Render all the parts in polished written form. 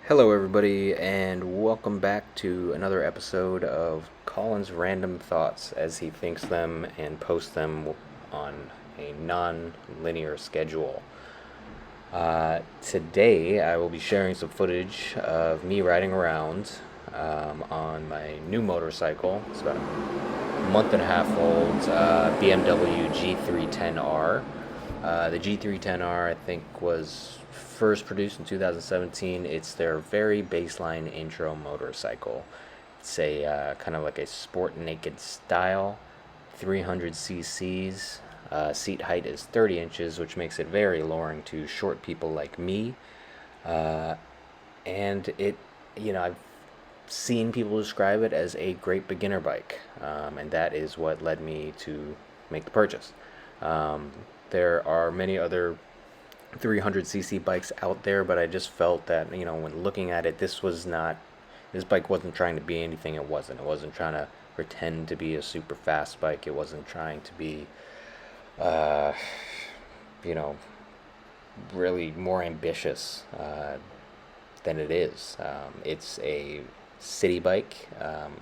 Hello, everybody, and welcome back to another episode of Colin's Random Thoughts as he thinks them and posts them on a non linear schedule. Today, I will be sharing some footage of me riding around on my new motorcycle. It's about a month and a half old BMW G310R. The G310R, I think, was first produced in 2017. It's their very baseline intro motorcycle. It's a kind of like a sport naked style, 300 cc's. Seat height is 30 inches, which makes it very alluring to short people like me. Uh, and I've seen people describe it as a great beginner bike, and that is what led me to make the purchase. Um, there are many other 300cc bikes out there, but I just felt that, when looking at it, this bike wasn't trying to be anything it wasn't. It wasn't trying to pretend to be a super fast bike. It wasn't trying to be, uh, you know, really more ambitious than it is. It's a city bike.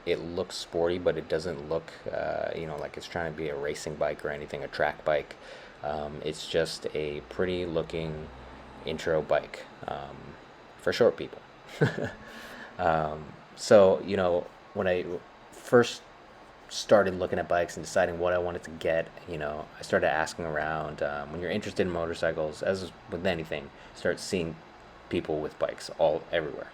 It looks sporty, but it doesn't look, like it's trying to be a racing bike or anything, a track bike. It's just a pretty looking intro bike for short people. So, when I first started looking at bikes and deciding what I wanted to get, I started asking around. When you're interested in motorcycles, as with anything, start seeing people with bikes all everywhere.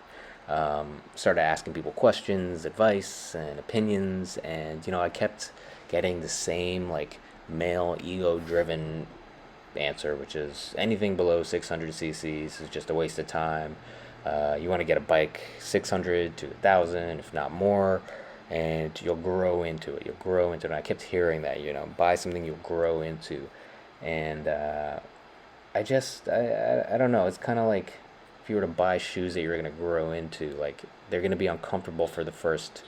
Started asking people questions, advice, and opinions, and I kept getting the same like male ego-driven answer, which is anything below 600 cc's is just a waste of time. You want to get a bike 600 to 1,000, if not more, and you'll grow into it. You'll grow into it. And I kept hearing that, buy something you'll grow into. And I don't know. It's kind of like if you were to buy shoes that you're going to grow into, like they're going to be uncomfortable for the first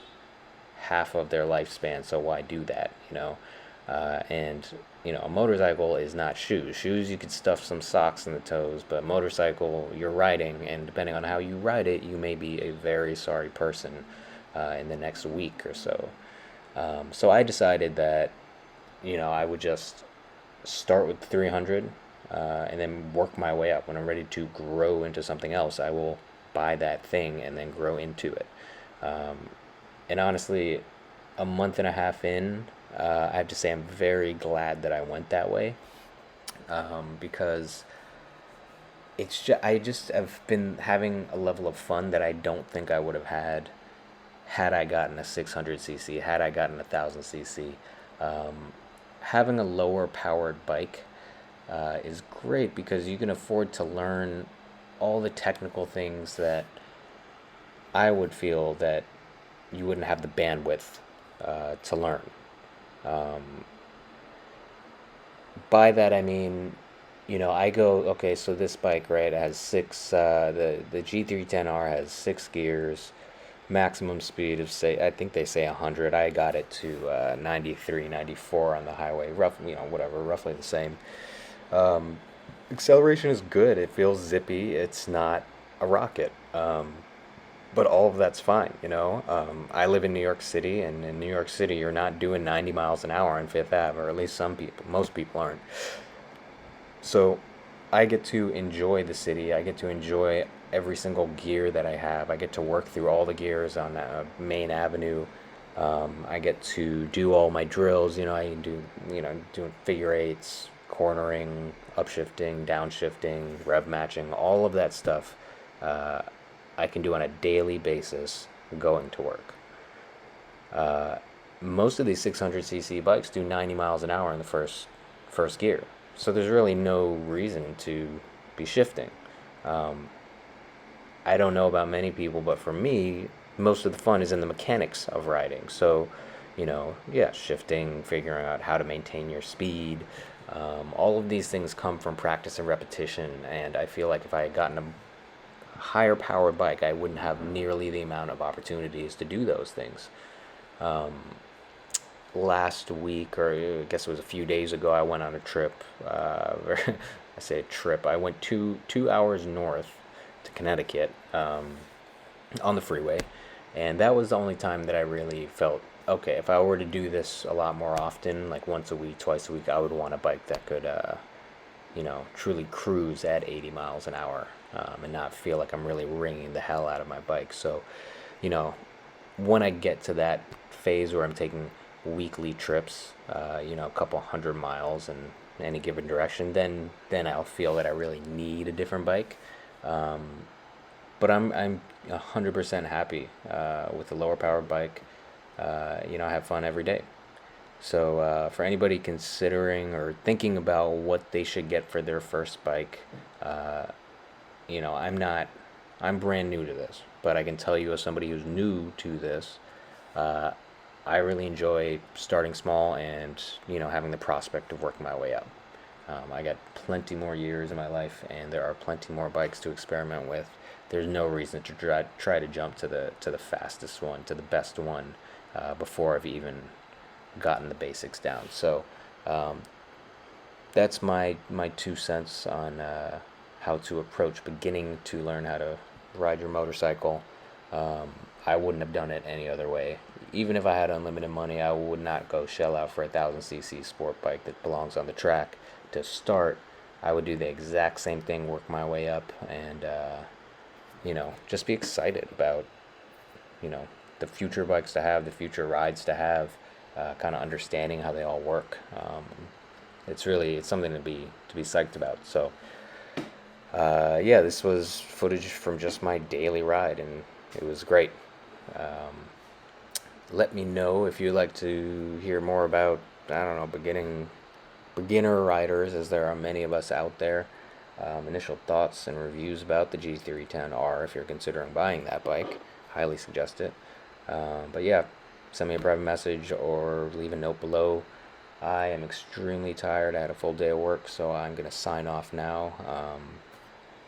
half of their lifespan. So why do that, and a motorcycle is not shoes. Shoes, you could stuff some socks in the toes, but motorcycle, you're riding, and depending on how you ride it, you may be a very sorry person in the next week or so. So I decided that I would just start with 300 and then work my way up. When I'm ready to grow into something else, I will buy that thing and then grow into it. Um, and honestly, a month and a half in, I have to say I'm very glad that I went that way, because I just have been having a level of fun that I don't think I would have had I gotten a 600cc, had I gotten a 1000cc. Um, Having a lower powered bike is great because you can afford to learn all the technical things that I would feel that you wouldn't have the bandwidth to learn. Um, by that I mean, I go, okay, so this bike, right, has the G310R has 6 gears, maximum speed of, say, I think they say 100. I got it to 93, 94 on the highway, whatever, roughly the same. Um, Acceleration is good. It feels zippy. It's not a rocket. But all of that's fine, I live in New York City, and in New York City, you're not doing 90 miles an hour on Fifth Ave, or at least some people, most people aren't. So I get to enjoy the city. I get to enjoy every single gear that I have. I get to work through all the gears on Main Avenue. I get to do all my drills. I can do, doing figure eights, cornering, upshifting, downshifting, rev matching, all of that stuff. Uh, I can do on a daily basis going to work. Uh, Most of these 600cc bikes do 90 miles an hour in the first gear, so there's really no reason to be shifting. Um, I don't know about many people, but for me, most of the fun is in the mechanics of riding. So, yeah, shifting, figuring out how to maintain your speed. All of these things come from practice and repetition, and I feel like if I had gotten a higher powered bike, I wouldn't have nearly the amount of opportunities to do those things. Um, Last week, or I guess it was a few days ago, I went on a trip. I say trip. I went two hours north to Connecticut. on the freeway, and that was the only time that I really felt okay. If I were to do this a lot more often, like once a week, twice a week, I would want a bike that could, truly cruise at 80 miles an hour, and not feel like I'm really wringing the hell out of my bike. So, you know, when I get to that phase where I'm taking weekly trips, a couple 100 miles in any given direction, then I'll feel that I really need a different bike. Um, but I'm 100% happy with the lower powered bike. I have fun every day. So for anybody considering or thinking about what they should get for their first bike, uh, I'm not, I'm brand new to this, but I can tell you as somebody who's new to this, uh, I really enjoy starting small and, having the prospect of working my way up. I got plenty more years in my life, and there are plenty more bikes to experiment with. There's no reason to try to jump to the fastest one, to the best one, before I've even gotten the basics down. So um, that's my 2 cents on how to approach beginning to learn how to ride your motorcycle. Um, I wouldn't have done it any other way. Even if I had unlimited money, I would not go shell out for a 1,000 cc sport bike that belongs on the track to start. I would do the exact same thing, work my way up, and just be excited about the future bikes to have, the future rides to have, kind of understanding how they all work. It's something to be psyched about. So yeah, this was footage from just my daily ride, and it was great. Um, Let me know if you'd like to hear more about, I don't know, beginner riders, as there are many of us out there. Initial thoughts and reviews about the G310R if you're considering buying that bike. Highly suggest it. But yeah, send me a private message or leave a note below. I am extremely tired. I had a full day of work, so I'm going to sign off now.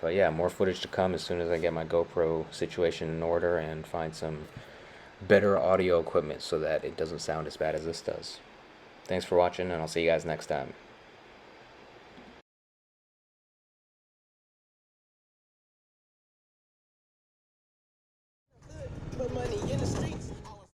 But yeah, more footage to come as soon as I get my GoPro situation in order and find some better audio equipment so that it doesn't sound as bad as this does. Thanks for watching, and I'll see you guys next time.